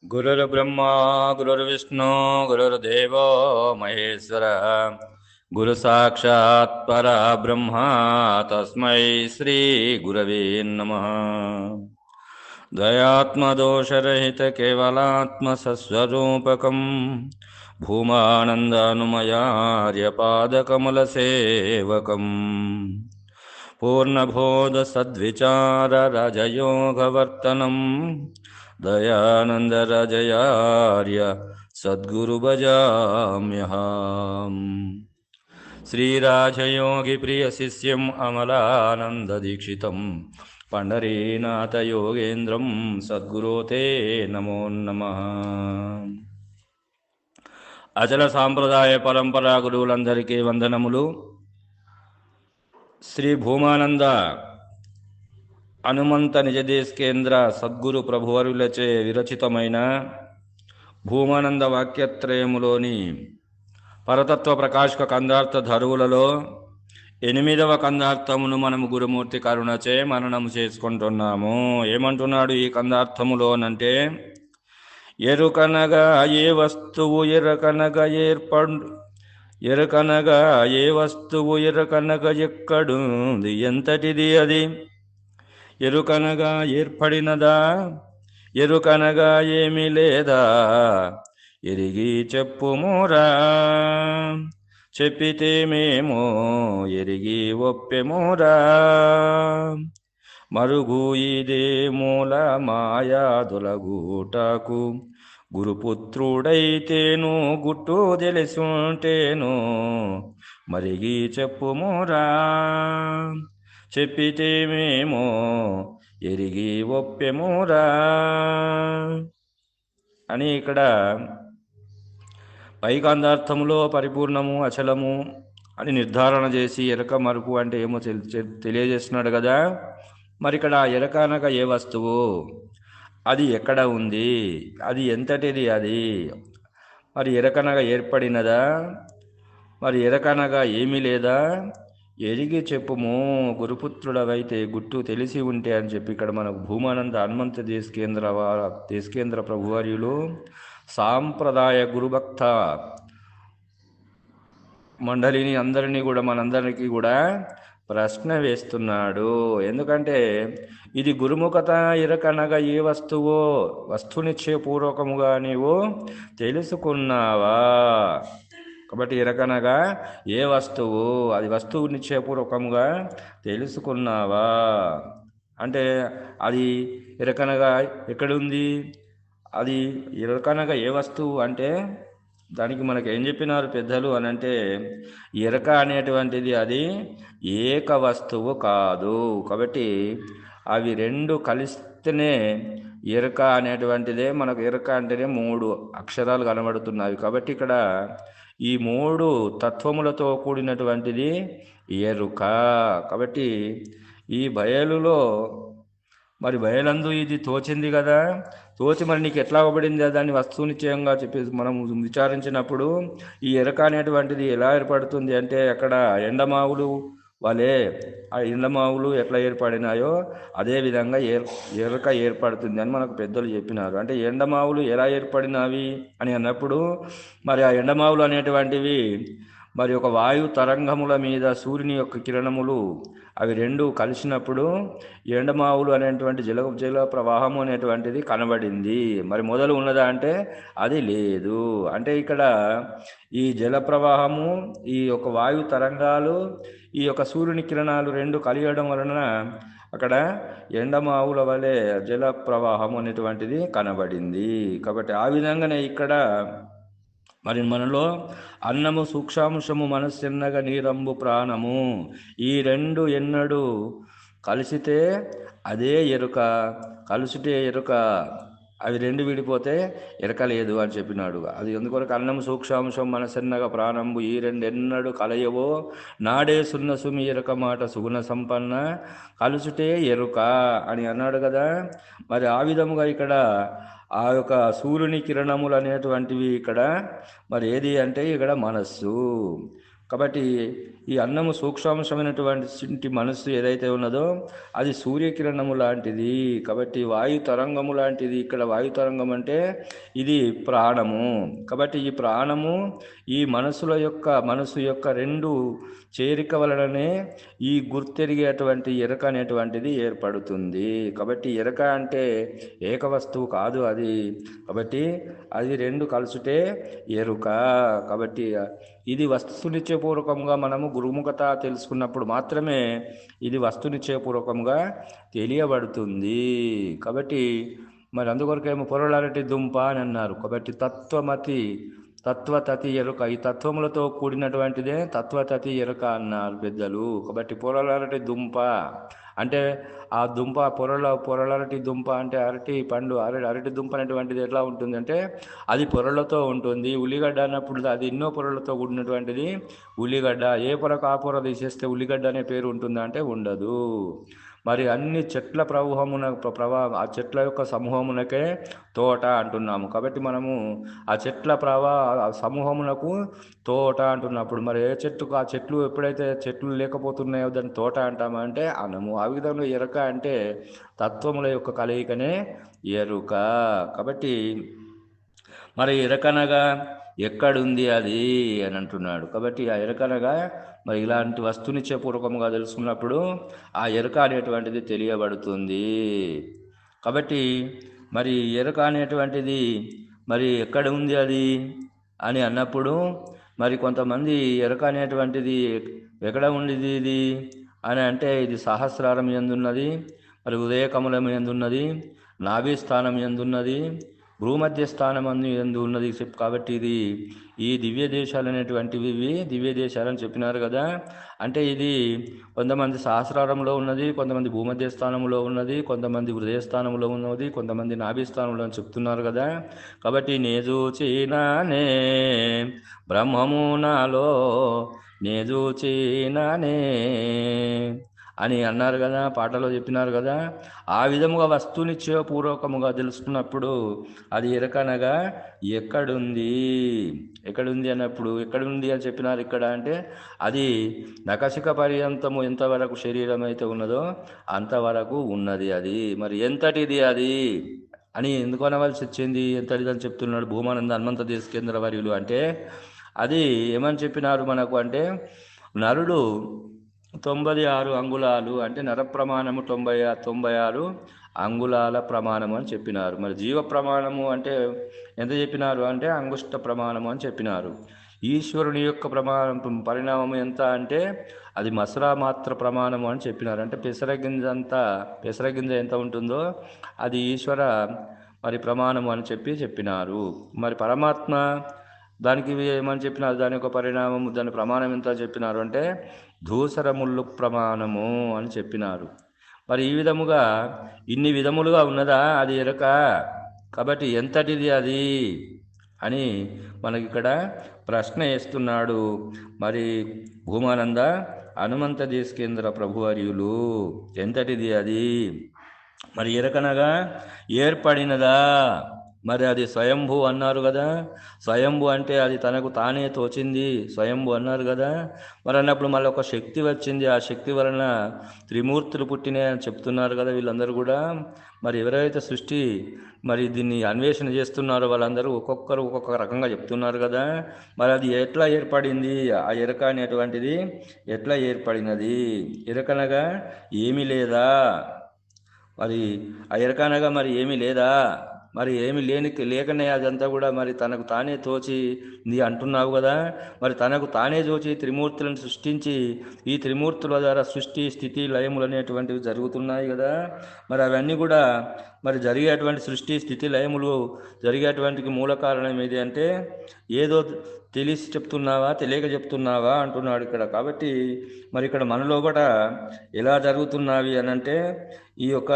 गुरुर्ब्रह्मा गुरुर्विष्णु गुरुर्देवो महेश्वर गुरु साक्षात् परब्रह्म तस्मै श्री गुरवे नमः। द्वयात्मदोषरहित केवलात्मसस्वरूपकं भूमानन्दानुमयार्यपादकमलसेवकम् पूर्णबोधसद्विचार राजयोगवर्तनम् दयानन्दराजयार्य सद्गुरु भजाम्यहम्। श्रीराजयोगिप्रियशिष्यम् अमलानन्ददीक्षितम् पंढरीनाथयोगेन्द्रं सद्गुरो ते नमो नमः। అచల సాంప్రదాయ పరంపరా గురువులందరికీ వందనములు. శ్రీ భూమానంద హనుమంత నిజదేశకేంద్ర సద్గురు ప్రభువరులచే విరచితమైన భూమానంద వాక్యత్రయములోని పరతత్వ ప్రకాశక కందార్థ ధరువులలో 8వ కందార్థమును మనము గురుమూర్తి కరుణచే మననము చేసుకుంటున్నాము. ఏమంటున్నాడు ఈ కందార్థములోనంటే, ఎరుకనగా ఏ వస్తువు ఎరకనగా ఎరకనగా ఏ వస్తువు ఎరకనగా ఎక్కడుంది ఎంతటిది అది, ఎరుకనగా ఏర్పడినదా ఎరుకనగా ఏమీ లేదా ఎరిగి చెప్పుమోరా, చెప్పితే మేము ఎరిగి ఒప్పెమోరా. మరుగు ఇదే మూల మాయాదులగూటకు గురుపుత్రుడైతేను గుట్టు తెలిసుంటేను మరిగి చెప్పుమోరా, చెప్పితే మేము ఎరిగి ఒప్పెమోరా అని ఇక్కడ పైకందార్థములో పరిపూర్ణము అచలము అని నిర్ధారణ చేసి ఎరక మరుపు అంటే ఏమో తెలియజేస్తున్నాడు కదా. మరి ఇక్కడ ఎరక అనగా ఏ వస్తువు, అది ఎక్కడ ఉంది, అది ఎంతటిది, అది మరి ఎరకనగా ఏర్పడినదా, మరి ఎరకనగా ఏమీ లేదా ఎరిగి చెప్పుము గురుపుత్రుడవైతే గుట్టు తెలిసి ఉంటే అని చెప్పి ఇక్కడ మనకు భూమానంద హనుమంత దేశకేంద్ర ప్రభువర్యులు సాంప్రదాయ గురుభక్త మండలిని అందరినీ కూడా మనందరికీ కూడా ప్రశ్న వేస్తున్నాడు. ఎందుకంటే ఇది గురుముఖత ఎరకనగా ఏ వస్తువో వస్తునిచ్చే పూర్వకముగా నీవు తెలుసుకున్నావా. కాబట్టి ఎరకనగా ఏ వస్తువు, అది వస్తువునిచ్చే పూర్వకముగా తెలుసుకున్నావా అంటే అది ఎరకనగా ఎక్కడుంది, అది ఎరకనగా ఏ వస్తువు అంటే దానికి మనకు ఏం చెప్పినారు పెద్దలు అని అంటే, ఎరక అనేటువంటిది అది ఏక వస్తువు కాదు. కాబట్టి అవి రెండు కలిస్తేనే ఎరక అనేటువంటిదే మనకు. ఎరక అంటేనే 3 అక్షరాలు కనబడుతున్నాయి. కాబట్టి ఇక్కడ ఈ 3 తత్వములతో కూడినటువంటిది ఎరుక. కాబట్టి ఈ బయలులో మరి బయలందు ఇది తోచింది కదా, తోచి మరి నీకు ఎట్లా అవ్వబడింది దాన్ని వస్తునిశ్చయంగా చెప్పేసి మనం విచారించినప్పుడు ఈ ఎరక అనేటువంటిది ఎలా ఏర్పడుతుంది అంటే, అక్కడ ఎండమావులు వలె ఆ ఎండమావులు ఎట్లా ఏర్పడినాయో అదేవిధంగా ఎరక ఏర్పడుతుంది అని మనకు పెద్దలు చెప్పినారు. అంటే ఎండమావులు ఎలా ఏర్పడినవి అని అన్నప్పుడు మరి ఆ ఎండమావులు అనేటువంటివి మరి ఒక వాయు తరంగముల మీద సూర్యుని యొక్క కిరణములు అవి రెండు కలిసినప్పుడు ఎండమావులు అనేటువంటి జల ప్రవాహము అనేటువంటిది కనబడింది. మరి మొదలు ఉన్నదా అంటే అది లేదు. అంటే ఇక్కడ ఈ జల ప్రవాహము, ఈ యొక్క వాయు తరంగాలు, ఈ యొక్క సూర్యుని కిరణాలు రెండు కలియడం వలన అక్కడ ఎండమావుల వలె జల ప్రవాహం అనేటువంటిది కనబడింది. కాబట్టి ఆ విధంగానే ఇక్కడ మరి మనలో అన్నము సూక్ష్మాంశము మనస్సెన్నగా నీరంబు ప్రాణము ఈ రెండు ఎన్నడు కలిసితే అదే ఎరుక, కలుసుటే ఎరుక, అవి రెండు విడిపోతే ఎరక లేదు అని చెప్పినాడు. అది ఎందుకొరకు అన్నము సూక్ష్మాంశం మనసెన్నగా ప్రాణంబు ఈ రెండు ఎన్నడు కలయవో నాడే సున్న సుమి ఎరుక మాట సుగుణ సంపన్న కలుసుటే ఎరుక అని అన్నాడు కదా. మరి ఆ విధముగా ఇక్కడ ఆ యొక్క సూర్యుని కిరణములు అనేటువంటివి ఇక్కడ మరి ఏది అంటే ఇక్కడ మనస్సు. కాబట్టి ఈ అన్నము సూక్ష్మాంశమైనటువంటి మనస్సు ఏదైతే ఉన్నదో అది సూర్యకిరణము లాంటిది. కాబట్టి వాయు తరంగము లాంటిది. ఇక్కడ వాయు తరంగం అంటే ఇది ప్రాణము. కాబట్టి ఈ ప్రాణము ఈ మనసు యొక్క రెండు చేరిక వలననే ఈ గుర్తెరిగేటువంటి ఎరక అనేటువంటిది ఏర్పడుతుంది. కాబట్టి ఎరక అంటే ఏక వస్తువు కాదు అది. కాబట్టి అది రెండు కలుసుటే ఎరుక. కాబట్టి ఇది వస్తునిశ్చయపూర్వకంగా మనము గురుముఖత తెలుసుకున్నప్పుడు మాత్రమే ఇది వస్తునిశ్చయపూర్వకంగా తెలియబడుతుంది. కాబట్టి మరి అందుకొరకేమో పొరలారటి దుంప అని అన్నారు. కాబట్టి తత్వతతి ఎరుక, ఈ తత్వములతో కూడినటువంటిదే తత్వతతి ఎరుక అన్నారు పెద్దలు. కాబట్టి పొరలారటి దుంప అంటే ఆ దుంప పొరలరటి దుంప అంటే అరటి పండు అరటి దుంప అనేటువంటిది ఎట్లా ఉంటుంది అంటే అది పొరలతో ఉంటుంది. ఉల్లిగడ్డ అన్నప్పుడు అది ఎన్నో పొరలతో కూడినటువంటిది ఉల్లిగడ్డ. ఏ పొరకు ఆ పొర తీసేస్తే ఉల్లిగడ్డ అనే పేరు ఉంటుందా అంటే ఉండదు. మరి అన్ని చెట్ల ఆ చెట్ల యొక్క సమూహమునకే తోట అంటున్నాము. కాబట్టి మనము ఆ చెట్ల సమూహమునకు తోట అంటున్నప్పుడు మరి ఏ చెట్టుకు ఆ చెట్లు ఎప్పుడైతే చెట్లు లేకపోతున్నాయో దాన్ని తోట అంటామంటే అనము. ఆ విధంగా ఎరుక అంటే తత్వముల యొక్క కలయికనే ఎరుక. కాబట్టి మరి ఎరకనగా ఎక్కడుంది అది అని అంటున్నాడు. కాబట్టి ఆ ఎరకనగా మరి ఇలాంటి వస్తునిశ్చయపూర్వకంగా తెలుసుకున్నప్పుడు ఆ ఎరుక అనేటువంటిది తెలియబడుతుంది. కాబట్టి మరి ఎరుక అనేటువంటిది మరి ఎక్కడ ఉంది అది అని అన్నప్పుడు మరి కొంతమంది ఎరుక అనేటువంటిది ఎక్కడ ఉండేది ఇది అని అంటే ఇది సహస్రారం ఎందున్నది, మరి ఉదయకమలం ఎందున్నది, నాభి స్థానం ఎందున్నది, భూమధ్య స్థానం ఎందు ఉన్నది. కాబట్టి ఇది ఈ దివ్య దేశాలు అనేటువంటివి దివ్య దేశాలని చెప్పినారు కదా. అంటే ఇది కొంతమంది సహస్రారంలో ఉన్నది, కొంతమంది భూమధ్య స్థానంలో ఉన్నది, కొంతమంది హృదయ స్థానంలో ఉన్నది, కొంతమంది నాభి స్థానంలో అని చెప్తున్నారు కదా. కాబట్టి నేజూచినానే బ్రహ్మము నాలో నేజూచినానే అని అన్నారు కదా, పాటలో చెప్పినారు కదా. ఆ విధముగా వస్తునిశ్చయపూర్వకముగా తెలుసుకున్నప్పుడు అది ఎరకనగా ఎక్కడుంది అన్నప్పుడు ఎక్కడుంది అని చెప్పినారు ఇక్కడ అంటే అది నఖశిఖ పర్యంతము ఎంతవరకు శరీరం అయితే ఉన్నదో అంతవరకు ఉన్నది. అది మరి ఎంతటిది అది అని ఎందుకు అనవలసి వచ్చింది, ఎంతటిది అని చెప్తున్నాడు భూమానంద హనుమంత దేశకేంద్ర వర్యులు. అంటే అది ఏమని చెప్పినారు మనకు అంటే నరుడు 96 అంగుళాలు అంటే నర ప్రమాణము 96 అంగుళాల ప్రమాణము అని చెప్పినారు. మరి జీవ ప్రమాణము అంటే ఎంత చెప్పినారు అంటే అంగుష్ట ప్రమాణము అని చెప్పినారు. ఈశ్వరుని యొక్క పరిణామం ఎంత అంటే అది మసరా మాత్ర ప్రమాణము అని చెప్పినారు. అంటే పెసరగింజ ఎంత ఉంటుందో అది ఈశ్వర మరి ప్రమాణము అని చెప్పినారు. మరి పరమాత్మ దానికి ఏమని చెప్పినారు, దాని యొక్క పరిణామము దాని ప్రమాణం ఎంత చెప్పినారు అంటే ధూసరముళ్ళు ప్రమాణము అని చెప్పినారు. మరి ఈ విధముగా ఇన్ని విధములుగా ఉన్నదా అది ఎరక. కాబట్టి ఎంతటిది అది అని మనకిక్కడ ప్రశ్న వేస్తున్నాడు మరి భూమానంద హనుమంత దేశకేంద్ర ప్రభువర్యులు. ఎంతటిది అది మరి ఎరకనగా ఏర్పడినదా, మరి అది స్వయంభూ అన్నారు కదా. స్వయంభూ అంటే అది తనకు తానే తోచింది స్వయంభూ అన్నారు కదా. మరి అన్నప్పుడు మళ్ళీ ఒక శక్తి వచ్చింది, ఆ శక్తి వలన త్రిమూర్తులు పుట్టినాయి అని చెప్తున్నారు కదా వీళ్ళందరూ కూడా. మరి ఎవరైతే సృష్టి మరి దీన్ని అన్వేషణ చేస్తున్నారో వాళ్ళందరూ ఒక్కొక్కరు ఒక్కొక్క రకంగా చెప్తున్నారు కదా. మరి అది ఎట్లా ఏర్పడింది, ఆ ఎరక అనేటువంటిది ఎట్లా ఏర్పడినది, ఎరకనగా ఏమీ లేదా, మరి ఆ ఎరకనగా మరి ఏమీ లేదా, మరి ఏమి లేకనే అదంతా కూడా మరి తనకు తానే తోచి నీ అంటున్నావు కదా. మరి తనకు తానే తోచి త్రిమూర్తులను సృష్టించి ఈ త్రిమూర్తుల ద్వారా సృష్టి స్థితి లయములు అనేటువంటివి జరుగుతున్నాయి కదా. మరి అవన్నీ కూడా మరి జరిగేటువంటి సృష్టి స్థితి లయములు జరిగేటువంటి మూల కారణం ఏది అంటే ఏదో తెలిసి చెప్తున్నావా తెలియక చెప్తున్నావా అంటున్నాడు ఇక్కడ. కాబట్టి మరి ఇక్కడ మనలో కూడా ఎలా జరుగుతున్నవి అని అంటే ఈ యొక్క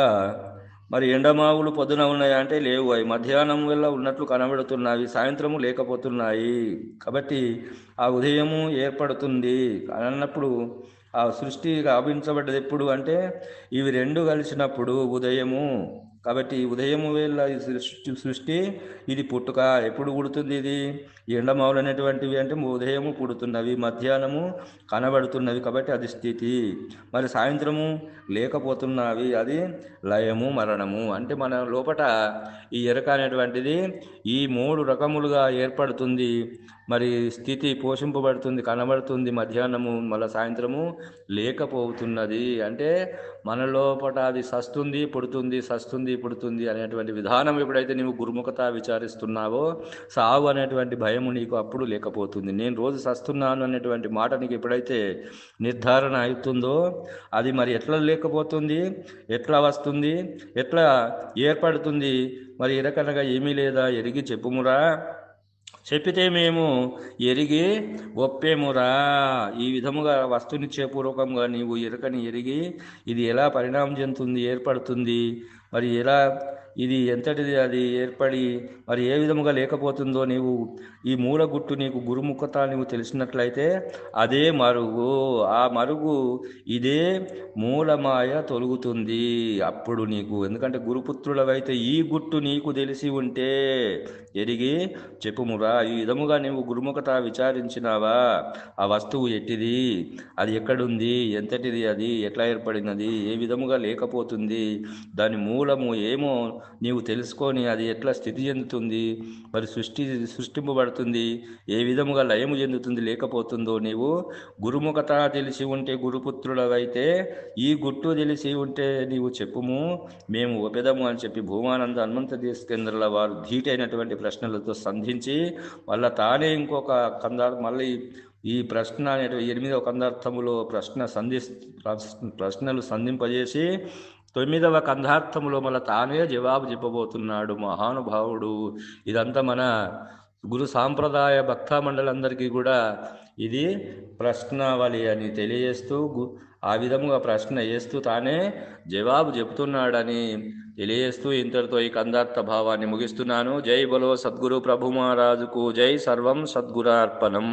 మరి ఎండమావులు పొద్దున ఉన్నాయా అంటే లేవు, అవి మధ్యాహ్నం వల్ల ఉన్నట్లు కనబడుతున్నాయి, సాయంత్రము లేకపోతున్నాయి. కాబట్టి ఆ ఉదయము ఏర్పడుతుంది అన్నప్పుడు ఆ సృష్టి ఆవించబడ్డది ఎప్పుడు అంటే ఇవి రెండు కలిసినప్పుడు ఉదయము కాబట్టి ఉదయం వేళ ఈ సృష్టి ఇది పుట్టుక ఎప్పుడు పుడుతుంది, ఇది ఎండమావులు అనేటువంటివి అంటే ఉదయము పుడుతున్నవి, మధ్యాహ్నము కనబడుతున్నవి, కాబట్టి అది స్థితి. మరి సాయంత్రము లేకపోతున్నవి, అది లయము మరణము. అంటే మన లోపట ఈ ఎరక అనేటువంటిది ఈ 3 రకములుగా ఏర్పడుతుంది. మరి స్థితి పోషింపబడుతుంది, కనబడుతుంది మధ్యాహ్నము, మళ్ళీ సాయంత్రము లేకపోతున్నది. అంటే మన లోపట అది సస్తుంది పుడుతుంది, సస్తుంది పుడుతుంది అనేటువంటి విధానం ఎప్పుడైతే నీవు గురుముఖత విచారిస్తున్నావో, సావు అనేటువంటి భయము నీకు అప్పుడు లేకపోతుంది. నేను రోజు సస్తున్నాను అనేటువంటి మాట నీకు ఎప్పుడైతే నిర్ధారణ అవుతుందో, అది మరి ఎట్లా లేకపోతుంది, ఎట్లా వస్తుంది, ఎట్లా ఏర్పడుతుంది, మరి ఎరకనగా ఏమీ లేదా, ఎరిగి చెప్పుమురా, చెప్పితే మేము ఎరిగి ఒప్పేమురా. ఈ విధముగా వస్తునిచ్చే పూర్వకంగా నీవు ఎరకని ఎరిగి ఇది ఎలా పరిణామం చెందుతుంది, ఏర్పడుతుంది, మరి ఎలా ఇది ఎంతటిది అది ఏర్పడి మరి ఏ విధముగా లేకపోతుందో నీవు ఈ మూలగుట్టు నీకు గురుముఖత నీవు తెలిసినట్లయితే అదే మరుగు. ఆ మరుగు ఇదే మూలమాయ తొలుగుతుంది అప్పుడు నీకు. ఎందుకంటే గురుపుత్రులవైతే ఈ గుట్టు నీకు తెలిసి ఉంటే ఎరిగి చెప్పుమురా. ఈ విధముగా నీవు గురుముఖత విచారించినావా, ఆ వస్తువు ఎట్టిది, అది ఎక్కడుంది, ఎంతటిది, అది ఎట్లా ఏర్పడినది, ఏ విధముగా లేకపోతుంది, దాని మూలము ఏమో నీవు తెలుసుకొని అది ఎట్లా స్థితి చెందుతుంది, మరి సృష్టింపబడుతుంది, ఏ విధముగా లయము చెందుతుంది, లేకపోతుందో నీవు గురుముఖత తెలిసి ఉంటే, గురుపుత్రులవైతే ఈ గుట్టు తెలిసి ఉంటే నీవు చెప్పుము, మేము ఒపెదము అని చెప్పి భూమానంద హనుమంత దేశకేంద్రుల వారు ధీటైనటువంటి ప్రశ్నలతో సంధించి వాళ్ళ తానే ఇంకొక మళ్ళీ ఈ ప్రశ్న అనేటువంటి 8వ కందార్థములో ప్రశ్నలు సంధింపజేసి 9వ కందార్థములో మళ్ళీ తానే జవాబు చెప్పబోతున్నాడు మహానుభావుడు. ఇదంతా మన గురు సాంప్రదాయ భక్త మండలందరికీ కూడా ఇది ప్రశ్నావళి అని తెలియజేస్తూ, ఆ విధముగా ప్రశ్న వేస్తూ తానే జవాబు చెప్తున్నాడని తెలియజేస్తూ ఇంతటితో ఈ కందార్థ భావాన్ని ముగిస్తున్నాను. జై బలో సద్గురు ప్రభు మహారాజుకు జై. సర్వం సద్గురార్పణం.